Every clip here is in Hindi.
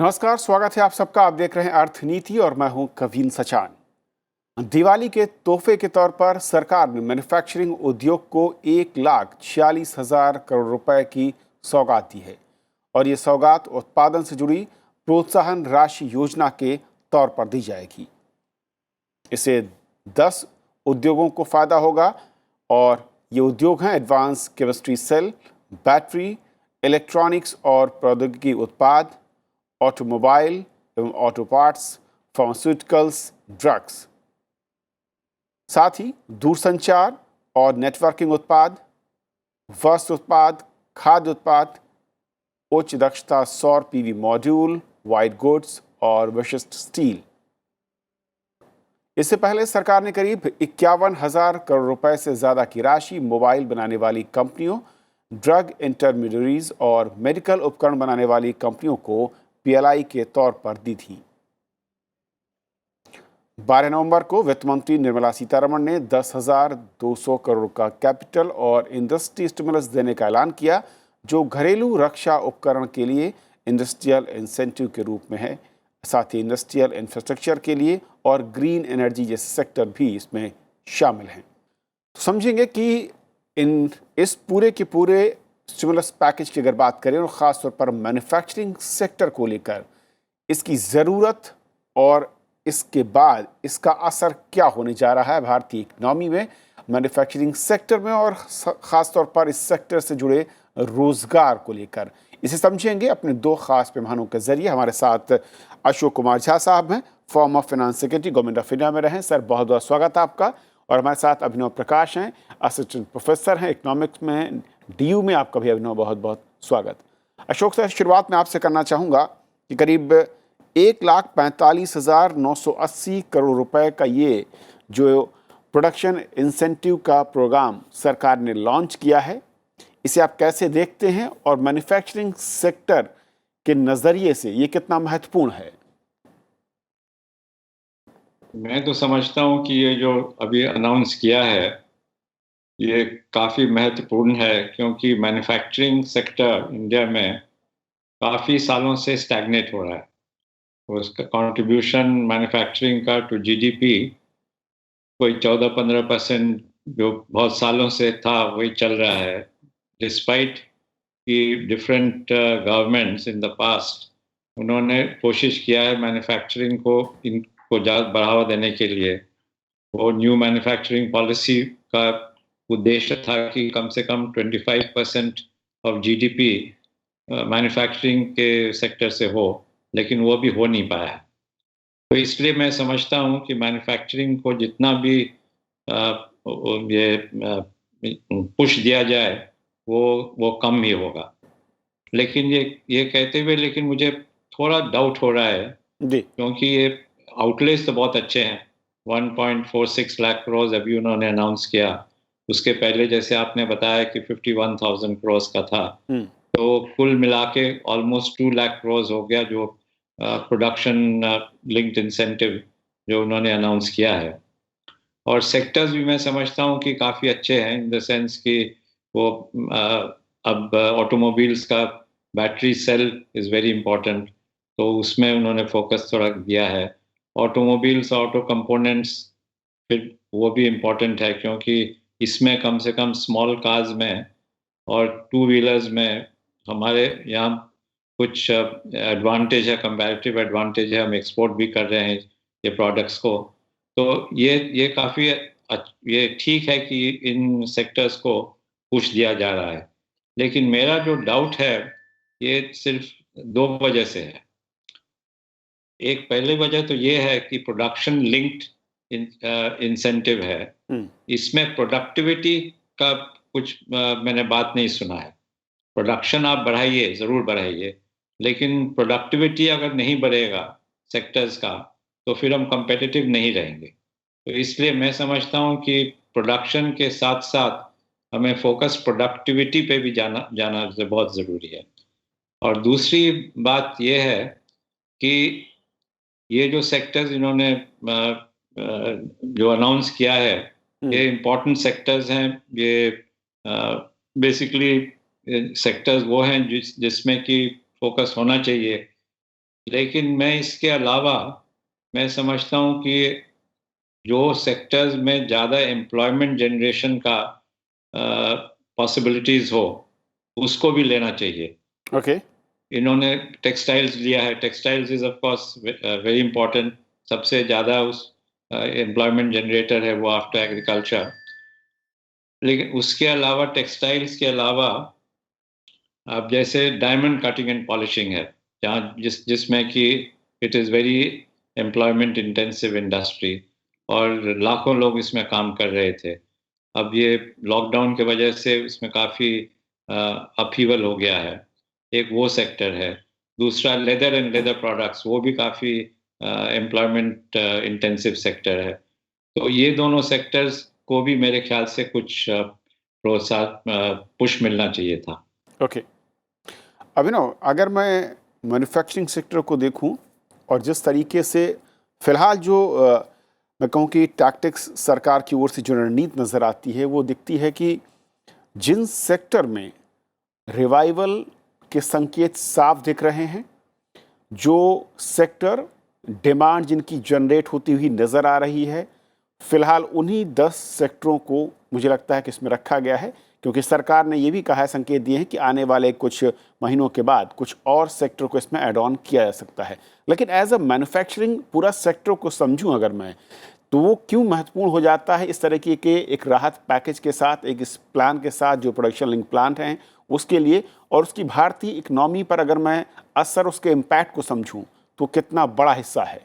नमस्कार, स्वागत है आप सबका। आप देख रहे हैं अर्थनीति और मैं हूं कवीन सचान। दिवाली के तोहफे के तौर पर सरकार ने मैन्युफैक्चरिंग उद्योग को 1,46,000 करोड़ रुपए की सौगात दी है और ये सौगात उत्पादन से जुड़ी प्रोत्साहन राशि योजना के तौर पर दी जाएगी। इससे 10 उद्योगों को फायदा होगा और ये उद्योग हैं advance chemistry cell, battery, electronics और प्रौद्योगिकी उत्पाद, ऑटोमोबाइल एवं ऑटो पार्ट्स, फार्मास्यूटिकल्स, ड्रग्स, साथ ही दूरसंचार और नेटवर्किंग उत्पाद, वस्त्र उत्पाद, खाद्य उत्पाद, उच्च दक्षता सौर पीवी मॉड्यूल, वाइट गुड्स और विशिष्ट स्टील। इससे पहले सरकार ने करीब 51,000 करोड़ रुपए से ज्यादा की राशि मोबाइल बनाने वाली कंपनियों, ड्रग इंटरमीडियरीज और मेडिकल उपकरण बनाने वाली कंपनियों को पीएलआई के तौर पर दी थी। 12 नवंबर को वित्त मंत्री निर्मला सीतारमण ने 10,200 करोड़ का कैपिटल और इंडस्ट्री स्टिमुलस देने का ऐलान किया, जो घरेलू रक्षा उपकरण के लिए इंडस्ट्रियल इंसेंटिव के रूप में है। साथ ही इंडस्ट्रियल इंफ्रास्ट्रक्चर के लिए और ग्रीन एनर्जी जैसे सेक्टर भी इसमें शामिल हैं। तो समझेंगे कि इस पूरे के पूरे स्टिमुलस पैकेज की अगर बात करें और ख़ासतौर पर मैन्युफैक्चरिंग सेक्टर को लेकर इसकी ज़रूरत और इसके बाद इसका असर क्या होने जा रहा है भारतीय इकनॉमी में, मैन्युफैक्चरिंग सेक्टर में और ख़ासतौर पर इस सेक्टर से जुड़े रोज़गार को लेकर, इसे समझेंगे अपने दो खास मेहमानों के जरिए। हमारे साथ अशोक कुमार झा साहब हैं, former finance secretary, government of India में रहे। सर, बहुत बहुत स्वागत है आपका। और हमारे साथ अभिनव प्रकाश हैं, असिस्टेंट प्रोफेसर हैं इकोनॉमिक्स में डीयू में। आपका भी अभिनव बहुत बहुत स्वागत। अशोक सर, शुरुआत में आपसे करना चाहूँगा कि करीब 1,45,980 करोड़ रुपए का ये जो प्रोडक्शन इंसेंटिव का प्रोग्राम सरकार ने लॉन्च किया है, इसे आप कैसे देखते हैं और मैन्युफैक्चरिंग सेक्टर के नज़रिए से ये कितना महत्वपूर्ण है? मैं तो समझता हूँ कि ये जो अभी अनाउंस किया है ये काफ़ी महत्वपूर्ण है, क्योंकि मैन्युफैक्चरिंग सेक्टर इंडिया में काफ़ी सालों से स्टैग्नेट हो रहा है। उसका कंट्रीब्यूशन मैन्युफैक्चरिंग का टू जीडीपी कोई 14-15% जो बहुत सालों से था वही चल रहा है, डिस्पाइट कि different governments in the past उन्होंने कोशिश किया है मैन्युफैक्चरिंग को इनको ज़्यादा बढ़ावा देने के लिए। वो न्यू मैन्युफैक्चरिंग पॉलिसी का उद्देश्य था कि कम से कम 25% ऑफ जीडीपी मैन्युफैक्चरिंग के सेक्टर से हो, लेकिन वो भी हो नहीं पाया है। तो इसलिए मैं समझता हूँ कि मैन्युफैक्चरिंग को जितना भी ये पुश दिया जाए वो कम ही होगा। लेकिन ये कहते हुए लेकिन मुझे थोड़ा डाउट हो रहा है, क्योंकि ये आउटलेस तो बहुत अच्छे हैं। 1.46 लाख करोड़ अभी उन्होंने अनाउंस किया। उसके पहले जैसे आपने बताया कि 51,000 करोड़ का था, तो कुल मिला के ऑलमोस्ट 2 लाख करोड़ हो गया जो प्रोडक्शन लिंक्ड इंसेंटिव जो उन्होंने अनाउंस किया है। और सेक्टर्स भी मैं समझता हूँ कि काफ़ी अच्छे हैं, इन द सेंस कि वो अब ऑटोमोबाइल्स का battery cell is very important, तो उसमें उन्होंने फोकस थोड़ा दिया है। ऑटोमोबाइल्स, ऑटो कंपोनेंट्स फिर वो भी इम्पोर्टेंट है, क्योंकि इसमें कम से कम स्मॉल कार्स में और टू व्हीलर्स में हमारे यहाँ कुछ एडवांटेज है, कंपैरेटिव एडवांटेज है। हम एक्सपोर्ट भी कर रहे हैं ये प्रोडक्ट्स को, तो ये काफ़ी ये ठीक है कि इन सेक्टर्स को पुश दिया जा रहा है। लेकिन मेरा जो डाउट है ये सिर्फ दो वजह से है। एक पहली वजह तो ये है कि प्रोडक्शन लिंक्ड इंसेंटिव है, इसमें प्रोडक्टिविटी का कुछ मैंने बात नहीं सुना है। प्रोडक्शन आप बढ़ाइए, ज़रूर बढ़ाइए, लेकिन प्रोडक्टिविटी अगर नहीं बढ़ेगा सेक्टर्स का तो फिर हम कम्पेटिटिव नहीं रहेंगे। तो इसलिए मैं समझता हूँ कि प्रोडक्शन के साथ साथ हमें फोकस प्रोडक्टिविटी पे भी जाना बहुत ज़रूरी है। और दूसरी बात ये है कि ये जो सेक्टर्स इन्होंने जो अनाउंस किया है ये इम्पोर्टेंट सेक्टर्स हैं। ये बेसिकली सेक्टर्स वो हैं जिसमें कि फोकस होना चाहिए। लेकिन मैं इसके अलावा मैं समझता हूँ कि जो सेक्टर्स में ज़्यादा एम्प्लॉयमेंट जनरेशन का पॉसिबिलिटीज हो उसको भी लेना चाहिए। ओके। इन्होंने टेक्सटाइल्स लिया है, textiles is of course very important, सबसे ज़्यादा उस एम्प्लॉयमेंट जनरेटर है वो आफ्टर एग्रीकल्चर। लेकिन उसके अलावा टेक्सटाइल्स के अलावा अब जैसे डायमंड कटिंग एंड पॉलिशिंग है, जहाँ जिसमें कि it is very employment intensive industry और लाखों लोग इसमें काम कर रहे थे। अब ये लॉकडाउन के वजह से इसमें काफ़ी अपहीवल हो गया है। एक वो सेक्टर है। दूसरा लेदर एंड लेदर प्रोडक्ट्स, वो भी काफ़ी एम्प्लॉयमेंट इंटेंसिव सेक्टर है। तो ये दोनों सेक्टर्स को भी मेरे ख्याल से कुछ प्रोत्साहन पुश मिलना चाहिए था। ओके। अभिनव, अगर मैं मैन्युफैक्चरिंग सेक्टर को देखूं और जिस तरीके से फिलहाल जो मैं कहूं कि टैक्टिक्स सरकार की ओर से जो रणनीति नज़र आती है, वो दिखती है कि जिन सेक्टर में रिवाइवल के संकेत साफ दिख रहे हैं, जो सेक्टर डिमांड जिनकी जनरेट होती हुई नज़र आ रही है, फिलहाल उन्हीं 10 सेक्टरों को मुझे लगता है कि इसमें रखा गया है, क्योंकि सरकार ने ये भी कहा है, संकेत दिए हैं कि आने वाले कुछ महीनों के बाद कुछ और सेक्टर को इसमें ऐड ऑन किया जा सकता है। लेकिन एज अ मैन्युफैक्चरिंग पूरा सेक्टर को समझूं अगर मैं, तो वो क्यों महत्वपूर्ण हो जाता है इस तरह के एक राहत पैकेज के साथ, एक इस प्लान के साथ जो प्रोडक्शन लिंक प्लांट हैं उसके लिए, और उसकी भारतीय इकोनॉमी पर अगर मैं असर, उसके इम्पैक्ट को समझूं तो कितना बड़ा हिस्सा है?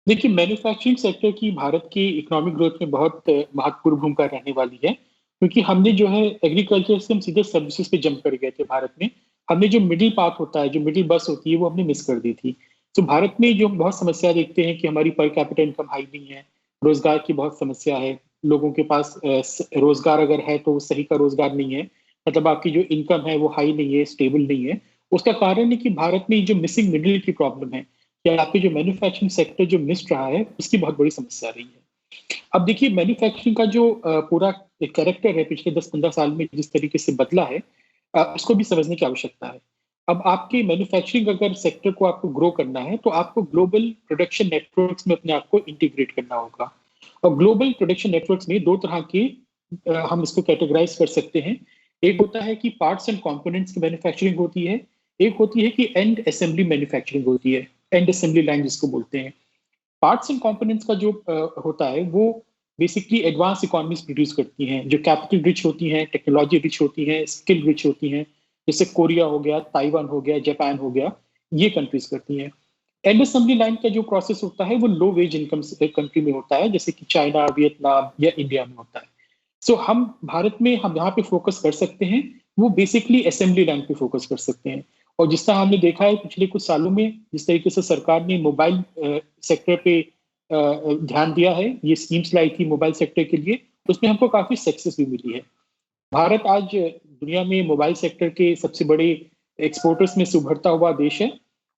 देखिए, मैन्युफैक्चरिंग सेक्टर की भारत की इकोनॉमिक ग्रोथ में बहुत महत्वपूर्ण भूमिका रहने वाली है, क्योंकि हमने जो है एग्रीकल्चर से हम सीधे सर्विसेज पे जंप कर गए थे भारत में। हमने जो मिडिल पाथ होता है, जो मिडिल बस होती है, वो हमने मिस कर दी थी। तो भारत में जो हम बहुत समस्या देखते हैं कि हमारी पर कैपिटा इनकम हाई नहीं है, रोजगार की बहुत समस्या है, लोगों के पास रोजगार अगर है तो सही का रोजगार नहीं है, मतलब आपकी जो इनकम है वो हाई नहीं है, स्टेबल नहीं है। उसका कारण है कि भारत में जो मिसिंग मिडिल की प्रॉब्लम है, या आपके जो मैन्युफैक्चरिंग सेक्टर जो मिस रहा है, उसकी बहुत बड़ी समस्या रही है। अब देखिए, मैन्युफैक्चरिंग का जो पूरा कैरेक्टर है पिछले 10-15 साल में जिस तरीके से बदला है, उसको भी समझने की आवश्यकता है। अब आपके मैन्युफैक्चरिंग अगर सेक्टर को आपको ग्रो करना है, तो आपको ग्लोबल प्रोडक्शन नेटवर्क्स में अपने आप को इंटीग्रेट करना होगा। और ग्लोबल प्रोडक्शन नेटवर्क्स में दो तरह के हम इसको कैटेगराइज कर सकते हैं। एक होता है कि पार्ट्स एंड कंपोनेंट्स की मैन्युफैक्चरिंग होती है, एक होती है कि एंड असेंबली मैन्युफैक्चरिंग होती है, एंड असेंबली लाइन जिसको बोलते हैं। पार्ट्स एंड कंपोनेंट्स का जो होता है वो बेसिकली एडवांस इकोनॉमीज प्रोड्यूस करती हैं, जो कैपिटल रिच होती हैं, टेक्नोलॉजी रिच होती हैं, स्किल रिच होती हैं, जैसे कोरिया हो गया, ताइवान हो गया, जापान हो गया, ये कंट्रीज करती हैं। एंड असेंबली लाइन का जो प्रोसेस होता है वो लो वेज इनकम कंट्री में होता है, जैसे कि चाइना, वियतनाम या इंडिया में होता है। सो हम भारत में हम यहाँ पे फोकस कर सकते हैं, वो बेसिकली असेंबली लाइन पे फोकस कर सकते हैं। और जिस तरह हमने देखा है पिछले कुछ सालों में, जिस तरीके से सरकार ने मोबाइल सेक्टर पे ध्यान दिया है, ये स्कीम्स लाई थी मोबाइल सेक्टर के लिए, उसमें हमको काफी सक्सेस भी मिली है। भारत आज दुनिया में मोबाइल सेक्टर के सबसे बड़े एक्सपोर्टर्स में से उभरता हुआ देश है।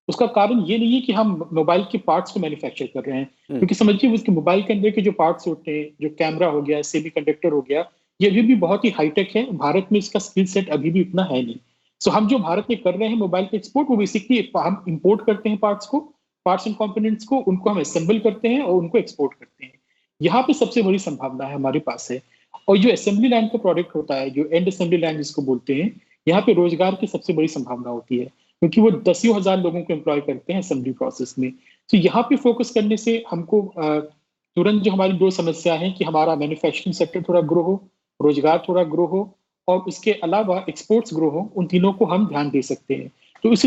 उसका कारण ये नहीं है कि हम मोबाइल के पार्ट्स को मैन्युफैक्चर कर रहे हैं, क्योंकि समझिए उसके मोबाइल के अंदर के जो पार्ट्स होते हैं, जो कैमरा हो गया, सेमीकंडक्टर हो गया, ये अभी भी बहुत ही हाईटेक है। भारत में इसका स्किल सेट अभी भी उतना है नहीं। सो हम जो भारत में कर रहे हैं मोबाइल के एक्सपोर्ट, वो बेसिकली हम इंपोर्ट करते हैं पार्ट्स को, पार्ट्स एंड कंपोनेंट्स को, उनको हम असेंबल करते हैं और उनको एक्सपोर्ट करते हैं। यहाँ पे सबसे बड़ी संभावना है हमारे पास है। और जो असेंबली लाइन का प्रोडक्ट होता है, जो एंड असेंबली लाइन जिसको बोलते हैं, यहाँ पे रोजगार की सबसे बड़ी संभावना होती है, क्योंकि वो 10,000 लोगों को एम्प्लॉय करते हैं असेंबली प्रोसेस में। तो यहाँ पे फोकस करने से हमको तुरंत जो हमारी दो समस्या है कि हमारा मैन्युफैक्चरिंग सेक्टर थोड़ा ग्रो हो, रोजगार थोड़ा ग्रो हो, और उसके अलावा एक्सपोर्ट्स ग्रो हो, उन तीनों को हम ध्यान दे सकते हैं। तो उस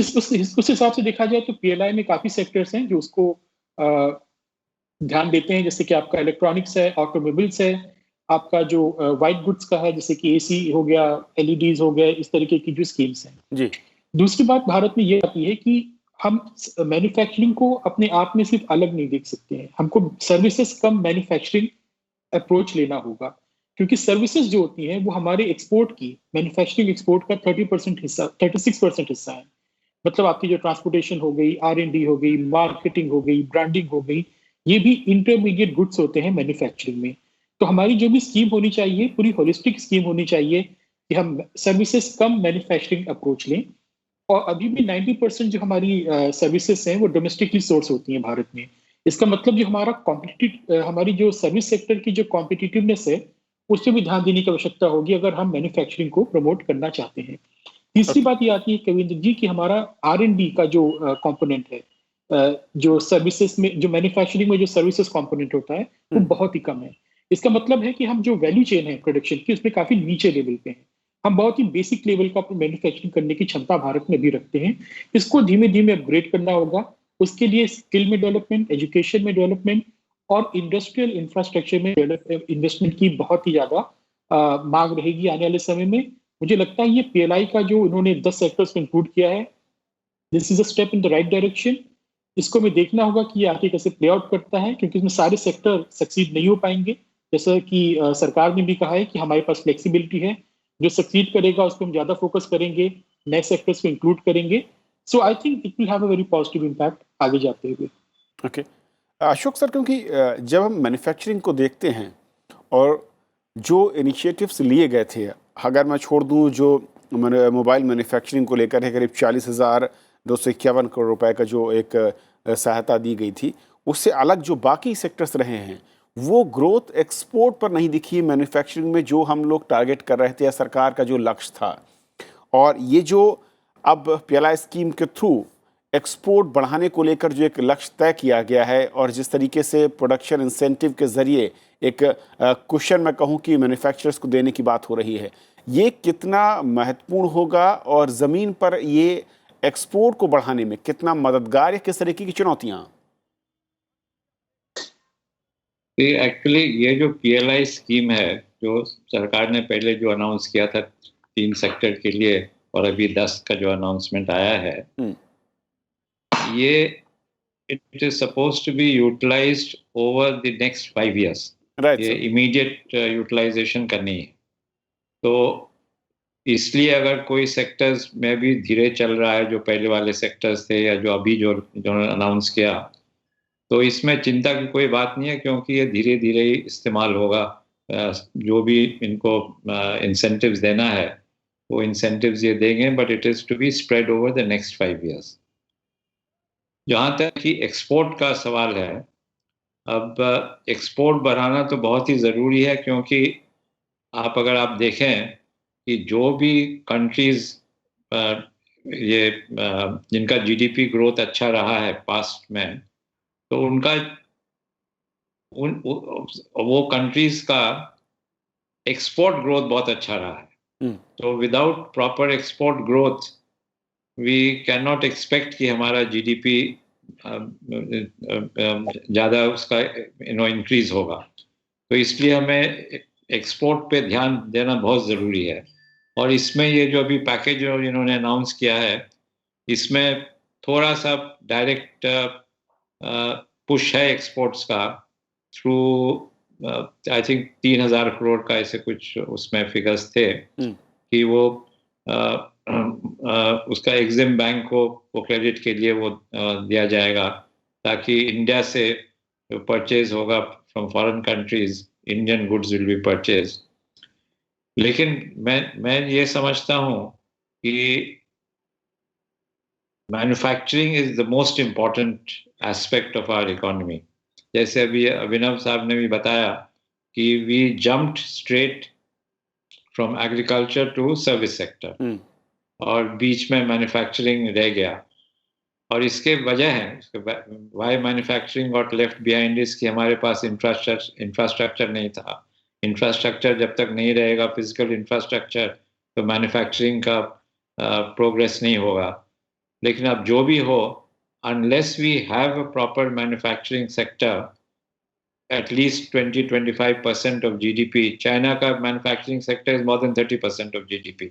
हिसाब से देखा जाए तो पीएलआई में काफी सेक्टर्स हैं जो उसको ध्यान देते हैं, जैसे कि आपका इलेक्ट्रॉनिक्स है, ऑटोमोबाइल्स है, आपका जो व्हाइट गुड्स का है, जैसे कि एसी हो गया, एलईडीज हो गए, इस तरीके की जो स्कीम्स हैं जी। दूसरी बात भारत में ये आती है कि हम मैन्युफैक्चरिंग को अपने आप में सिर्फ अलग नहीं देख सकते हैं, हमको सर्विसेज कम मैन्युफैक्चरिंग अप्रोच लेना होगा, क्योंकि सर्विसेज जो होती हैं वो हमारे एक्सपोर्ट की, मैन्युफैक्चरिंग एक्सपोर्ट का 30% हिस्सा, 36% हिस्सा है। मतलब आपकी जो ट्रांसपोर्टेशन हो गई, R&D हो गई, मार्केटिंग हो गई, ब्रांडिंग हो गई, ये भी इंटरमीडिएट गुड्स होते हैं मैन्युफैक्चरिंग में। तो हमारी जो भी स्कीम होनी चाहिए, पूरी होलिस्टिक स्कीम होनी चाहिए कि हम सर्विसेज कम मैन्युफैक्चरिंग अप्रोच लें। और अभी भी 90% जो हमारी सर्विसेज हैं वो डोमेस्टिकली सोर्स होती हैं भारत में। इसका मतलब जो हमारा हमारी जो सर्विस सेक्टर की जो कॉम्पिटिटिवनेस है उस पर भी ध्यान देने की आवश्यकता होगी अगर हम मैन्युफैक्चरिंग को प्रमोट करना चाहते हैं। तीसरी बात ये आती है कविंद्र जी कि हमारा R&D का जो कंपोनेंट है, जो सर्विसेज में, जो मैन्युफैक्चरिंग में जो सर्विसेज कंपोनेंट होता है वो बहुत ही कम है। इसका मतलब है कि हम जो वैल्यू चेन है प्रोडक्शन की उसमें काफी नीचे लेवल पे हैं। हम बहुत ही बेसिक लेवल का मैन्युफैक्चरिंग करने की क्षमता भारत में भी रखते हैं। इसको धीमे धीमे अपग्रेड करना होगा। उसके लिए स्किल में डेवलपमेंट, एजुकेशन में डेवलपमेंट और इंडस्ट्रियल इंफ्रास्ट्रक्चर में इन्वेस्टमेंट की बहुत ही ज्यादा मांग रहेगी आने वाले समय में। मुझे लगता है ये PLI का जो उन्होंने 10 सेक्टर्स को इंक्लूड किया है, this is a step in the right direction. इसको हमें देखना होगा कि ये आगे कैसे प्ले आउट करता है, क्योंकि इसमें सारे सेक्टर सक्सीड नहीं हो पाएंगे। जैसा कि सरकार ने भी कहा है कि हमारे पास फ्लेक्सिबिलिटी है, जो सक्सीड करेगा उस पर हम ज्यादा फोकस करेंगे, नए सेक्टर्स को इंक्लूड करेंगे। So I think it will have a very positive impact आगे जाते हुए। ओके अशोक सर, क्योंकि जब हम मैन्युफैक्चरिंग को देखते हैं और जो इनिशिएटिव्स लिए गए थे, अगर मैं छोड़ दूं जो मोबाइल मैन्युफैक्चरिंग को लेकर है करीब 40,251 करोड़ रुपए का जो एक सहायता दी गई थी, उससे अलग जो बाकी सेक्टर्स रहे हैं वो ग्रोथ एक्सपोर्ट पर नहीं दिखी मैन्युफैक्चरिंग में, जो हम लोग टारगेट कर रहे थे या सरकार का जो लक्ष्य था। और ये जो अब PLI स्कीम के थ्रू एक्सपोर्ट बढ़ाने को लेकर जो एक लक्ष्य तय किया गया है और जिस तरीके से प्रोडक्शन इंसेंटिव के ज़रिए एक कुशन मैं कहूँ कि मैन्युफैक्चरर्स को देने की बात हो रही है, ये कितना महत्वपूर्ण होगा और ज़मीन पर ये एक्सपोर्ट को बढ़ाने में कितना मददगार या किस तरीके की चुनौतियाँ? एक्चुअली ये जो PLI स्कीम है, जो सरकार ने पहले जो अनाउंस किया था 3 सेक्टर के लिए और अभी 10 का जो अनाउंसमेंट आया है, ये it is suppose to be utilized over the next 5 years। ये इमीडिएट यूटिलाइजेशन करनी है। तो इसलिए अगर कोई सेक्टर्स में भी धीरे चल रहा है, जो पहले वाले सेक्टर्स थे या जो अभी जो अनाउंस किया, तो इसमें चिंता की कोई बात नहीं है, क्योंकि ये धीरे धीरे ही इस्तेमाल होगा। जो भी इनको इंसेंटिव्स देना है वो इंसेंटिव्स ये देंगे, but it is to be spread over the next 5 years। जहाँ तक कि एक्सपोर्ट का सवाल है, अब एक्सपोर्ट बढ़ाना तो बहुत ही ज़रूरी है, क्योंकि अगर आप देखें कि जो भी कंट्रीज़ ये जिनका GDP ग्रोथ अच्छा रहा है पास्ट में, तो उनका वो कंट्रीज का एक्सपोर्ट ग्रोथ बहुत अच्छा रहा है। तो without proper export growth we can not expect कि हमारा GDP ज़्यादा उसका इंक्रीज होगा। तो इसलिए हमें एक्सपोर्ट पे ध्यान देना बहुत ज़रूरी है। और इसमें ये जो अभी पैकेज इन्होंने अनाउंस किया है, इसमें थोड़ा सा डायरेक्ट पुश है एक्सपोर्ट्स का थ्रू आई थिंक 3,000 करोड़ का ऐसे कुछ उसमें फिगर्स थे कि वो उसका एग्जिम बैंक को वो क्रेडिट के लिए वो दिया जाएगा, ताकि इंडिया से परचेज होगा from foreign countries, Indian goods will be purchase. लेकिन मैं ये समझता हूँ कि manufacturing is the most important aspect of our economy. जैसे अभी अभिनव साहब ने भी बताया कि we jumped straight from agriculture to service sector और बीच में मैन्युफैक्चरिंग रह गया। और इसके वजह है why manufacturing got left behind is कि हमारे पास इंफ्रास्ट्रक्चर नहीं था। इंफ्रास्ट्रक्चर जब तक नहीं रहेगा, फिजिकल इंफ्रास्ट्रक्चर, तो मैन्युफैक्चरिंग का प्रोग्रेस नहीं होगा। लेकिन अब जो भी हो, unless we have a proper manufacturing sector, at least 20-25% of GDP, China का manufacturing sector is more than 30% of GDP,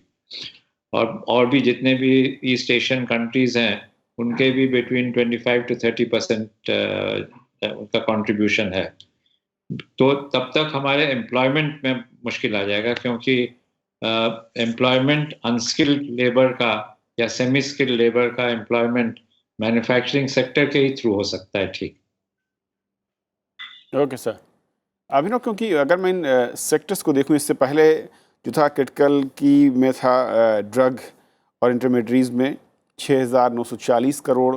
और भी जितने भी ईस्ट एशियन कंट्रीज हैं उनके भी बिटवीन 25 to 30% उनका कंट्रीब्यूशन है। तो तब तक हमारे एम्प्लॉयमेंट में मुश्किल आ जाएगा, क्योंकि एम्प्लॉयमेंट अनस्किल्ड लेबर का या सेमी स्किल्ड लेबर का एम्प्लॉयमेंट मैन्युफैक्चरिंग सेक्टर के ही थ्रू हो सकता है। ठीक, ओके सर। अभिनव, क्योंकि अगर मैं इन सेक्टर्स को देखूं, इससे पहले जो था क्रिटिकल की में था ड्रग और इंटरमीडिएट्स में, 6,940 crore,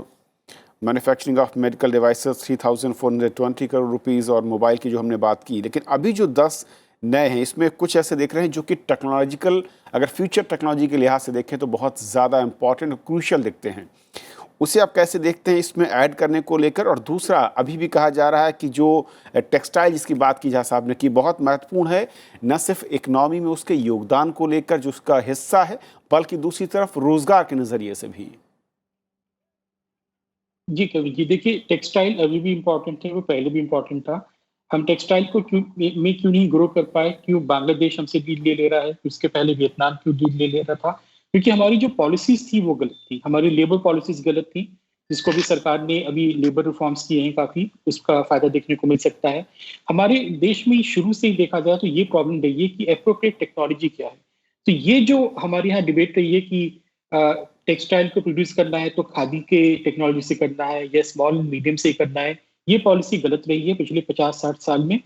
manufacturing of medical devices 3,420 crore rupees, और मोबाइल की जो हमने बात की। लेकिन अभी जो 10 नए हैं, इसमें कुछ ऐसे देख रहे हैं जो कि टेक्नोलॉजिकल, अगर फ्यूचर टेक्नोलॉजी के लिहाज से देखें तो बहुत ज़्यादा इंपॉर्टेंट और क्रूशियल दिखते हैं। उसे आप कैसे देखते हैं इसमें ऐड करने को लेकर? और दूसरा, अभी भी कहा जा रहा है कि जो टेक्सटाइल जिसकी बात की जहाँ साहब ने की, बहुत महत्वपूर्ण है, न सिर्फ इकनॉमी में उसके योगदान को लेकर जो उसका हिस्सा है, बल्कि दूसरी तरफ रोजगार के नज़रिए से भी। जी कवि जी, देखिए टेक्सटाइल अभी भी इम्पोर्टेंट है, वो पहले भी इम्पोर्टेंट था। हम टेक्सटाइल को क्यों नहीं ग्रो कर पाए? क्यों बांग्लादेश हमसे लीड ले रहा है? उसके पहले वियतनाम क्यों लीड ले रहा था? क्योंकि हमारी जो पॉलिसीज थी वो गलत थी, हमारी लेबर पॉलिसीज गलत थी, जिसको भी सरकार ने अभी लेबर रिफॉर्म्स किए हैं काफी, उसका फायदा देखने को मिल सकता है। हमारे देश में शुरू से ही देखा जाए तो ये प्रॉब्लम रही है कि एप्रोप्रिएट टेक्नोलॉजी क्या है। तो ये जो हमारे यहाँ डिबेट रही है कि टेक्सटाइल को प्रोड्यूस करना है तो खादी के टेक्नोलॉजी से करना है या स्मॉल मीडियम से करना है, ये पॉलिसी गलत रही है पिछले 50-60 साल में।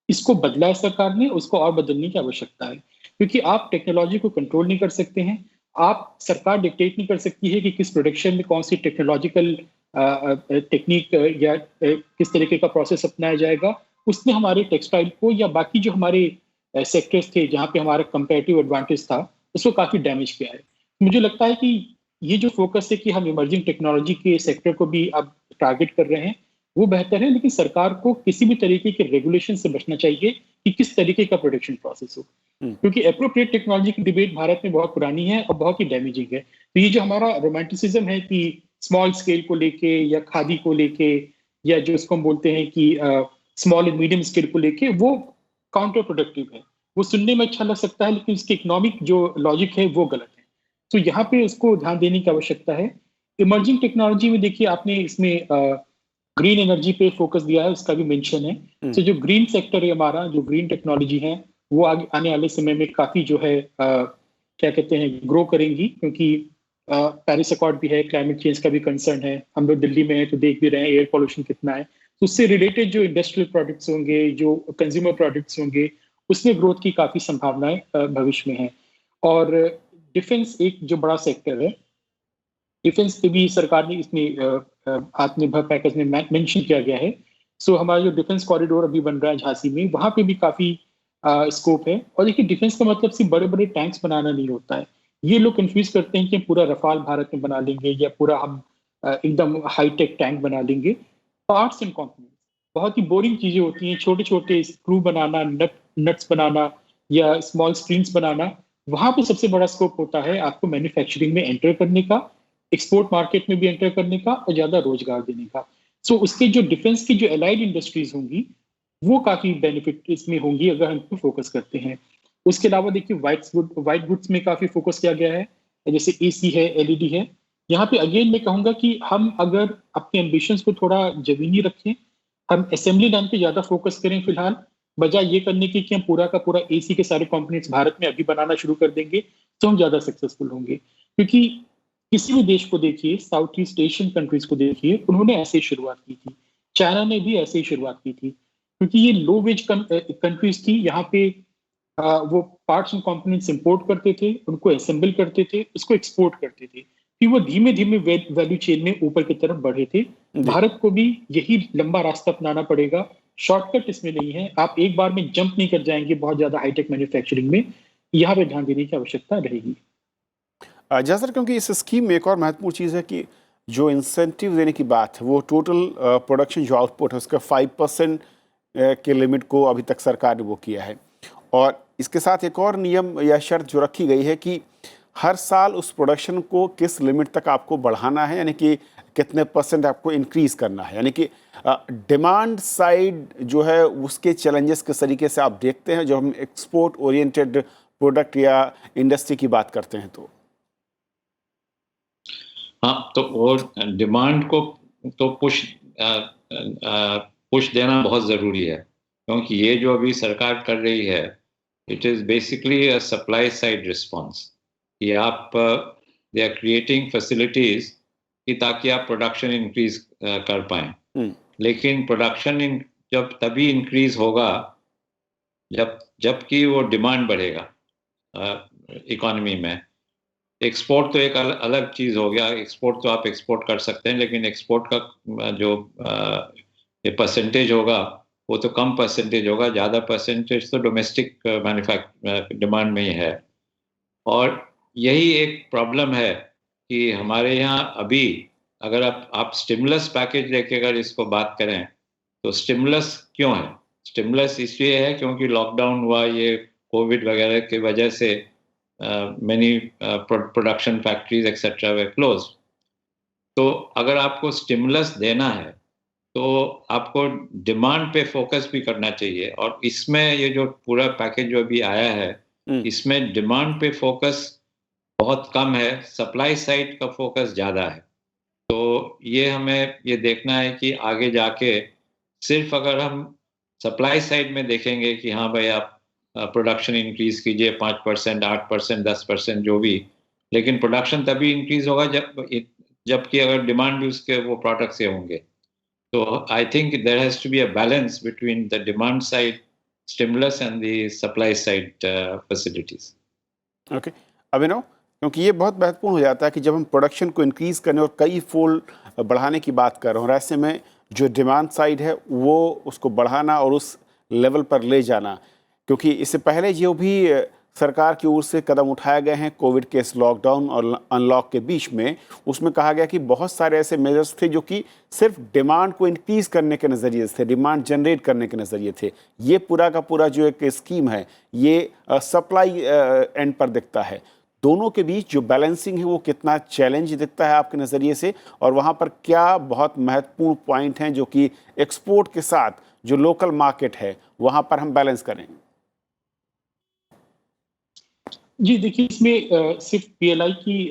इसको बदला है सरकार ने, उसको और बदलने की आवश्यकता है, क्योंकि आप टेक्नोलॉजी को कंट्रोल नहीं कर सकते हैं। आप सरकार डिक्टेट नहीं कर सकती है कि किस प्रोडक्शन में कौन सी टेक्नोलॉजिकल टेक्निक या किस तरीके का प्रोसेस अपनाया जाएगा। उसने हमारे टेक्सटाइल को या बाकी जो हमारे सेक्टर्स थे जहाँ पे हमारा कंपेरेटिव एडवांटेज था, उसको काफी डैमेज किया है। मुझे लगता है कि ये जो फोकस है कि हम इमर्जिंग टेक्नोलॉजी के सेक्टर को भी अब टारगेट कर रहे हैं, वो बेहतर है, लेकिन सरकार को किसी भी तरीके के रेगुलेशन से बचना चाहिए कि किस तरीके का प्रोडक्शन प्रोसेस हो, क्योंकि एप्रोप्रिएट टेक्नोलॉजी की डिबेट भारत में बहुत पुरानी है और बहुत ही डैमेजिंग है। तो ये जो हमारा रोमांटिसिज्म है कि स्मॉल स्केल को लेके या खादी को लेके या जो इसको हम बोलते हैं कि स्मॉल एंड मीडियम स्केल को लेके, वो काउंटर प्रोडक्टिव है। वो सुनने में अच्छा लग सकता है लेकिन इसके इकोनॉमिक जो लॉजिक है वो गलत है। तो यहाँ पे उसको ध्यान देने की आवश्यकता है। इमर्जिंग टेक्नोलॉजी में देखिए आपने इसमें ग्रीन एनर्जी पे फोकस दिया है, उसका भी मेंशन है। तो जो ग्रीन सेक्टर है हमारा, जो ग्रीन टेक्नोलॉजी है, वो आने वाले समय में काफी जो है क्या कहते हैं ग्रो करेंगी, क्योंकि पेरिस अकॉर्ड भी है, क्लाइमेट चेंज का भी कंसर्न है। हम लोग दिल्ली में है तो देख भी रहे हैं एयर पॉल्यूशन कितना है। तो उससे रिलेटेड जो इंडस्ट्रियल प्रोडक्ट्स होंगे, जो कंज्यूमर प्रोडक्ट्स होंगे, उसमें ग्रोथ की काफी संभावनाएं भविष्य में है। और डिफेंस एक जो बड़ा सेक्टर है, डिफेंस पे भी सरकार ने इसमें आत्मनिर्भर पैकेज में मेंशन किया गया है। सो हमारा जो डिफेंस कॉरिडोर अभी बन रहा है झांसी में, वहां पे भी काफी स्कोप है। और देखिए डिफेंस का मतलब सिर्फ बड़े बड़े टैंक्स बनाना नहीं होता है। ये लोग कंफ्यूज करते हैं कि पूरा रफाल भारत में बना लेंगे या पूरा हम एकदम हाईटेक टैंक बना लेंगे। पार्ट्स एंड कॉम्पोनेंट्स बहुत ही बोरिंग चीजें होती हैं, छोटे छोटे स्क्रू बनाना, नट्स बनाना या स्मॉल स्क्रीन्स बनाना। वहां पे सबसे बड़ा स्कोप होता है आपको मैन्युफैक्चरिंग में एंटर करने का, एक्सपोर्ट मार्केट में भी एंटर करने का और ज्यादा रोजगार देने का। सो उसके जो डिफेंस की जो एलाइड इंडस्ट्रीज होंगी वो काफी बेनिफिट इसमें होंगी अगर हम फोकस करते हैं। उसके अलावा देखिए वाइट गुड्स में काफी फोकस किया गया है, जैसे एसी है, एलईडी है। यहाँ पे अगेन मैं कहूंगा कि हम अगर अपने एम्बिशंस को थोड़ा जमीनी रखें, हम असेंबली लाइन पे ज्यादा फोकस करें फिलहाल, बजाय ये करने की कि हम पूरा का पूरा एसी के सारे कंपोनेंट्स भारत में अभी बनाना शुरू कर देंगे, तो हम ज्यादा सक्सेसफुल होंगे। क्योंकि किसी भी देश को देखिए, साउथ ईस्ट एशियन कंट्रीज को देखिए, उन्होंने ऐसे ही शुरुआत की थी। चाइना ने भी ऐसे ही शुरुआत की थी, क्योंकि ये लो वेज कंट्रीज थी। यहाँ पे वो पार्ट्स एंड कंपोनेंट्स इंपोर्ट करते थे, उनको असेंबल करते थे, उसको एक्सपोर्ट करते थे, फिर वो धीमे धीमे वैल्यू चेन में ऊपर की तरफ बढ़े थे। भारत को भी यही लंबा रास्ता अपनाना पड़ेगा, शॉर्टकट इसमें नहीं है। आप एक बार में जंप नहीं कर जाएंगे बहुत ज्यादा हाईटेक मैन्युफैक्चरिंग में, यहाँ पे ध्यान देने की आवश्यकता रहेगी। जहाँ सर, क्योंकि इस स्कीम में एक और महत्वपूर्ण चीज़ है कि जो इंसेंटिव देने की बात है, वो टोटल प्रोडक्शन जो आउटपुट है उसका 5% के लिमिट को अभी तक सरकार ने वो किया है। और इसके साथ एक और नियम या शर्त जो रखी गई है कि हर साल उस प्रोडक्शन को किस लिमिट तक आपको बढ़ाना है, यानी कि कितने % आपको इंक्रीज़ करना है। यानी कि डिमांड साइड जो है उसके चैलेंजेस किस तरीके से आप देखते हैं जब हम एक्सपोर्ट ओरिएंटेड प्रोडक्ट या इंडस्ट्री की बात करते हैं तो? हाँ, तो और डिमांड को तो पुश देना बहुत ज़रूरी है, क्योंकि ये जो अभी सरकार कर रही है, it is basically a supply side response कि आप दे आर क्रिएटिंग फैसिलिटीज़ कि ताकि आप प्रोडक्शन इंक्रीज कर पाएं। लेकिन प्रोडक्शन जब तभी इंक्रीज होगा जबकि वो डिमांड बढ़ेगा इकोनॉमी में। एक्सपोर्ट तो एक अलग चीज हो गया। एक्सपोर्ट तो आप एक्सपोर्ट कर सकते हैं, लेकिन एक्सपोर्ट का जो ये परसेंटेज होगा वो तो कम परसेंटेज होगा, ज्यादा परसेंटेज तो डोमेस्टिक डिमांड में ही है। और यही एक प्रॉब्लम है कि हमारे यहाँ अभी अगर आप स्टिमुलस पैकेज लेके अगर इसको बात करें तो स्टिमुलस क्यों है? स्टिमुलस इसलिए है क्योंकि लॉकडाउन हुआ, ये कोविड वगैरह की वजह से many production factories etc. were closed. तो अगर आपको स्टिमुलस देना है तो आपको डिमांड पे फोकस भी करना चाहिए, और इसमें ये जो पूरा पैकेज जो अभी आया है इसमें डिमांड पे फोकस बहुत कम है, सप्लाई साइड का फोकस ज्यादा है। तो ये हमें ये देखना है कि आगे जाके सिर्फ अगर हम सप्लाई साइड में देखेंगे कि हाँ भाई आप प्रोडक्शन इंक्रीज कीजिए 5%, 8%, 10% जो भी, लेकिन प्रोडक्शन तभी इंक्रीज होगा जबकि अगर डिमांड भी उसके वो प्रोडक्ट से होंगे। तो I think there has to be a balance between the demand side stimulus and the supply side facilities. Okay Abhinav, क्योंकि ये बहुत महत्वपूर्ण हो जाता है कि जब हम प्रोडक्शन को इंक्रीज करने और कई फोल्ड बढ़ाने की बात कर रहे हो, और ऐसे में जो डिमांड साइड है वो उसको बढ़ाना और उस लेवल पर ले जाना, क्योंकि इससे पहले जो भी सरकार की ओर से कदम उठाए गए हैं कोविड के इस लॉकडाउन और अनलॉक के बीच में, उसमें कहा गया कि बहुत सारे ऐसे मेजर्स थे जो कि सिर्फ डिमांड को इंक्रीज करने के नज़रिए से थे, डिमांड जनरेट करने के नज़रिए थे। ये पूरा का पूरा जो एक स्कीम है ये सप्लाई एंड पर दिखता है। दोनों के बीच जो बैलेंसिंग है वो कितना चैलेंज दिखता है आपके नज़रिए से, और वहाँ पर क्या बहुत महत्वपूर्ण पॉइंट हैं जो कि एक्सपोर्ट के साथ जो लोकल मार्केट है वहाँ पर हम बैलेंस करें? जी देखिए, इसमें सिर्फ पीएलआई की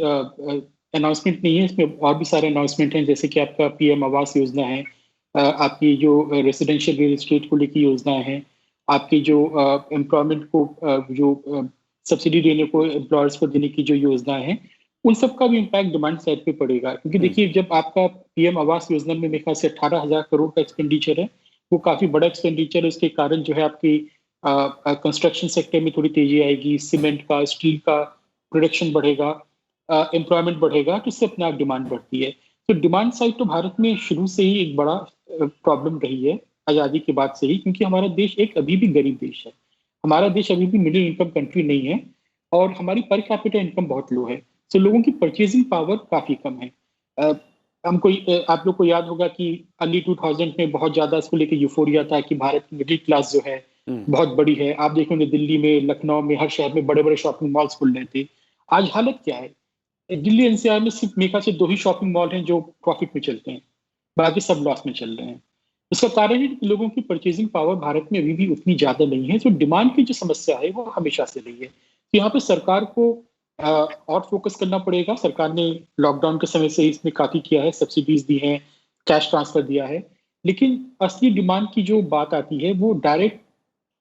अनाउंसमेंट नहीं है, इसमें और भी सारे अनाउंसमेंट हैं, जैसे कि आपका पीएम आवास योजना है, आपकी जो रेसिडेंशियल रियल एस्टेट को लेकर योजना है, आपकी जो एम्प्लॉयमेंट को जो सब्सिडी देने को एम्प्लॉयर्स को देने की जो योजना है, उन सब का भी इम्पैक्ट डिमांड साइड पे पड़ेगा। क्योंकि देखिए, जब आपका पीएम आवास योजना में मेरे ख्याल से 18,000 करोड़ का एक्सपेंडिचर है, वो काफी बड़ा एक्सपेंडिचर है। उसके कारण जो है आपकी कंस्ट्रक्शन सेक्टर में थोड़ी तेजी आएगी, सीमेंट का, स्टील का प्रोडक्शन बढ़ेगा, एम्प्लॉयमेंट बढ़ेगा, तो इससे अपने आप डिमांड बढ़ती है। तो डिमांड साइड तो भारत में शुरू से ही एक बड़ा प्रॉब्लम रही है, आज़ादी के बाद से ही, क्योंकि हमारा देश एक अभी भी गरीब देश है। हमारा देश अभी भी मिडिल इनकम कंट्री नहीं है, और हमारी पर कैपिटा इनकम बहुत लो है। तो लोगों की परचेजिंग पावर काफ़ी कम है। आप लोग को याद होगा कि अर्ली 2000 में बहुत ज़्यादा इसको लेकर यूफोरिया था कि भारत की मिडिल क्लास जो है बहुत बड़ी है। आप देखेंगे दिल्ली में, लखनऊ में, हर शहर में बड़े बड़े शॉपिंग मॉल्स खुल रहे थे। आज हालत क्या है? दिल्ली एनसीआर में सिर्फ मेरे ख्याल से 2 ही शॉपिंग मॉल हैं जो प्रॉफिट में चलते हैं, बाकी सब लॉस में चल रहे हैं। इसका कारण है कि लोगों की परचेजिंग पावर भारत में अभी भी उतनी ज्यादा नहीं है। तो डिमांड की जो समस्या है वो हमेशा से रही है। तो यहाँ पे सरकार को और फोकस करना पड़ेगा। सरकार ने लॉकडाउन के समय से इसमें काफी किया है, सब्सिडीज दी हैं, कैश ट्रांसफर दिया है, लेकिन असली डिमांड की जो बात आती है वो डायरेक्ट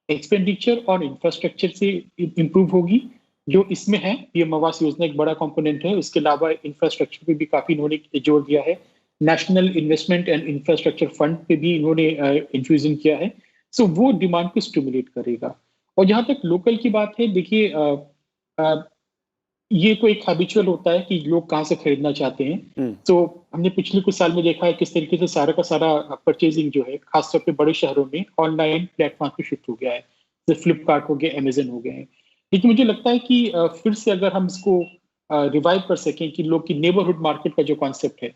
एक्सपेंडिचर और इंफ्रास्ट्रक्चर से इम्प्रूव होगी, जो इसमें है। पीएम आवास योजना एक बड़ा कंपोनेंट है। उसके अलावा इंफ्रास्ट्रक्चर पे भी काफी इन्होंने जोर दिया है। National investment and infrastructure fund पे भी इन्होंने इंफ्यूजन किया है। सो वो डिमांड को स्टिमुलेट करेगा। और जहां तक लोकल की बात है, देखिए ये तो एक हैबिचुअल होता है कि लोग कहाँ से खरीदना चाहते हैं। तो हमने पिछले कुछ साल में देखा है किस तरीके से सारा का सारा परचेजिंग जो है खासतौर पे बड़े शहरों में ऑनलाइन प्लेटफॉर्म पे शिफ्ट हो गया है, जैसे फ्लिपकार्ट हो गया, अमेजन हो गए हैं। लेकिन मुझे लगता है कि फिर से अगर हम इसको रिवाइव कर सकें कि लोग की नेबरहुड मार्केट का जो कॉन्सेप्ट है,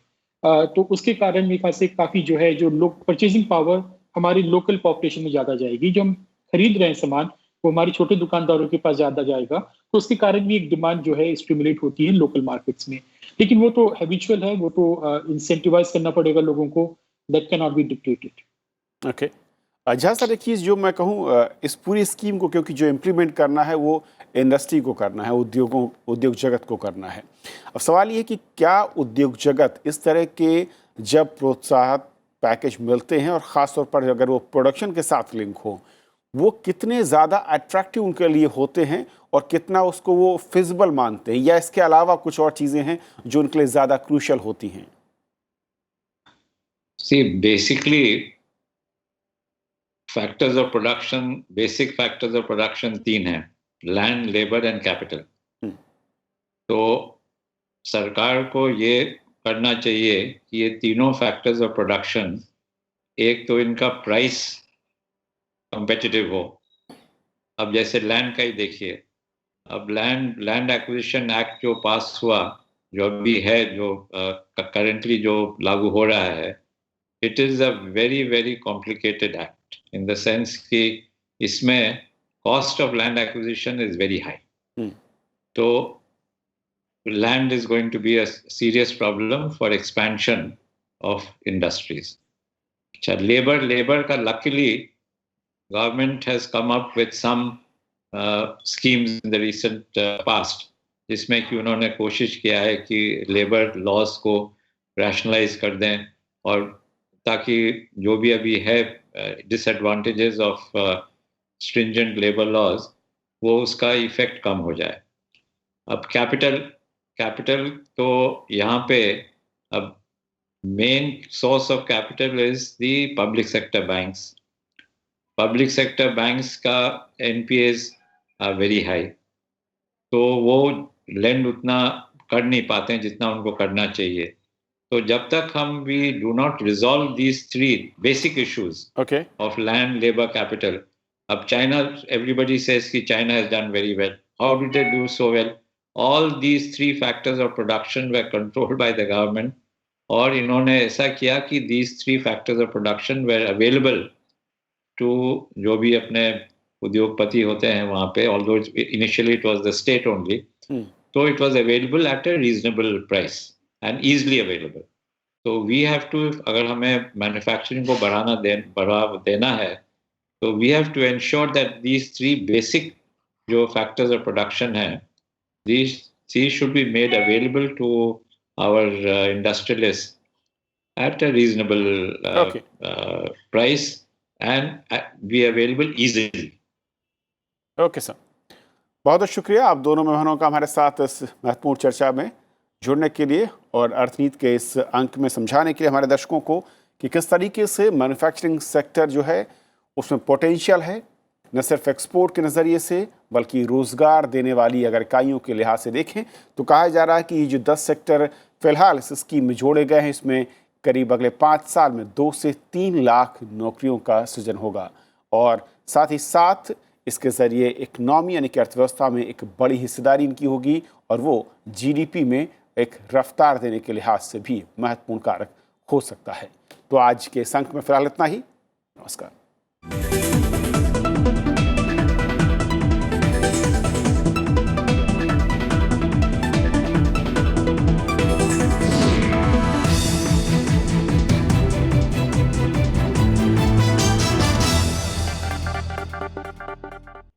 तो उसके कारण मेरे ख्याल से काफी जो है जो लोग परचेजिंग पावर हमारी लोकल पॉपुलेशन में ज्यादा जाएगी। जो हम खरीद रहे हैं सामान वो हमारे छोटे दुकानदारों के पास ज्यादा जाएगा, तो उसके कारण भी एक डिमांड जो है स्टिमुलेट होती है लोकल मार्केट्स में। लेकिन वो तो हैबिचुअल है, वो तो इंसेंटिवाइज करना पड़ेगा लोगों को। That can not be dictated. Okay, जहाँ सर एक चीज़ जो मैं कहूँ इस पूरी स्कीम को, क्योंकि जो इम्प्लीमेंट करना है वो इंडस्ट्री को करना है, उद्योग जगत को करना है। अब सवाल ये है कि क्या उद्योग जगत इस तरह के जब प्रोत्साहन पैकेज मिलते हैं और ख़ास तौर पर अगर वो प्रोडक्शन के साथ लिंक हो, वो कितने ज़्यादा अट्रैक्टिव उनके लिए होते हैं और कितना उसको वो फिजिबल मानते हैं, या इसके अलावा कुछ और चीज़ें हैं जो उनके लिए ज़्यादा क्रूशियल होती हैं? See, basically factors of production, basic factors of production 3 हैं: लैंड, लेबर एंड कैपिटल। तो सरकार को ये करना चाहिए कि ये तीनों फैक्टर्स ऑफ प्रोडक्शन, एक तो इनका प्राइस कम्पिटिटिव हो। अब जैसे लैंड का ही देखिए, अब लैंड एक्विजिशन एक्ट जो पास हुआ, जो अभी है, जो करेंटली जो लागू हो रहा है, it is a very very complicated act in the sense कि इसमें cost of land acquisition is very high. तो land is going to be a serious problem for expansion of industries. Labor ka luckily government has come up with some schemes in the recent past, जिसमें कि उन्होंने कोशिश किया है कि लेबर लॉज को रैशनलाइज कर दें, और ताकि जो भी अभी है disadvantages of stringent labour laws, वो उसका इफेक्ट कम हो जाए। अब कैपिटल तो यहाँ पे अब main source of capital is the public sector banks. Public sector banks का एनपीएस आर वेरी हाई, तो वो लेंड उतना कर नहीं पाते हैं जितना उनको करना चाहिए। तो जब तक हम we do not resolve these three basic issues of land, labour, capital. अब चाइना, एवरीबडी सेज कि China has done very well. How did they do so well? All these three factors of production were controlled by the government, और इन्होंने ऐसा किया कि these three factors of production were available to जो भी अपने उद्योगपति होते हैं वहाँ पे, although initially it was the state only, so it was available at a reasonable price and easily available. So we have to, अगर हमें manufacturing को बढ़ावा देना है, तो we have to ensure that these three basic जो factors of production हैं, these should be made available to our industrialists at a reasonable price and be available easily. Okay sir, बहुत बहुत शुक्रिया आप दोनों मेहमानों का हमारे साथ इस महत्वपूर्ण चर्चा में जुड़ने के लिए और अर्थनीति के इस अंक में समझाने के लिए हमारे दर्शकों को कि किस तरीके से मैन्युफैक्चरिंग सेक्टर जो है उसमें पोटेंशियल है, न सिर्फ एक्सपोर्ट के नज़रिए से बल्कि रोज़गार देने वाली अगर इकाइयों के लिहाज से देखें तो कहा जा रहा है कि ये जो 10 सेक्टर फ़िलहाल इस स्कीम में जोड़े गए हैं, इसमें करीब अगले 5 साल में 2 से 3 लाख नौकरियों का सृजन होगा, और साथ ही साथ इसके ज़रिए इकनॉमी यानी कि अर्थव्यवस्था में एक बड़ी हिस्सेदारी इनकी होगी, और वो जीडीपी में एक रफ्तार देने के लिहाज से भी महत्वपूर्ण कारक हो सकता है। तो आज के इस अंक में फ़िलहाल इतना ही। नमस्कार।